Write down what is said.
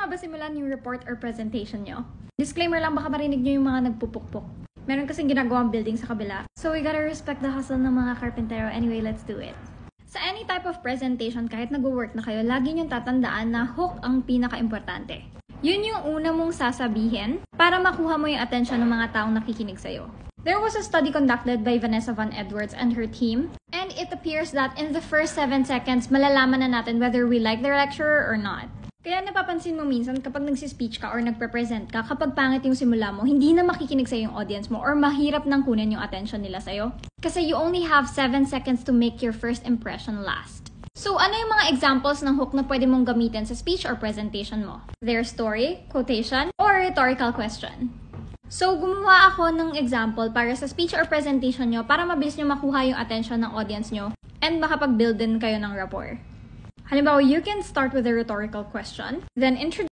nga ba simulan yung report or presentation nyo? Disclaimer lang, baka marinig nyo yung mga nagpupukpok. Meron kasing ginagawang building sa kabila. So we gotta respect the hustle ng mga karpentero. Anyway, let's do it. Sa any type of presentation, kahit nag-work na kayo, lagi nyong tatandaan na hook ang pinaka-importante. Yun yung una mong sasabihin para makuha mo yung attention ng mga taong nakikinig sa'yo. There was a study conducted by Vanessa Van Edwards and her team, and it appears that in the first 7 seconds, malalaman na natin whether we like the lecturer or not. Kaya napapansin mo minsan kapag nagsispeech ka or nagpe-present ka, kapag pangit yung simula mo, hindi na makikinig sa'yo yung audience mo or mahirap nang kunin yung attention nila sa'yo. Kasi you only have 7 seconds to make your first impression last. So, ano yung mga examples ng hook na pwede mong gamitin sa speech or presentation mo? Their story, quotation, or rhetorical question. So, gumawa ako ng example para sa speech or presentation nyo para mabilis nyo makuha yung attention ng audience nyo and makapag-build din kayo ng rapport. Halimbawa, you can start with a rhetorical question, then introduce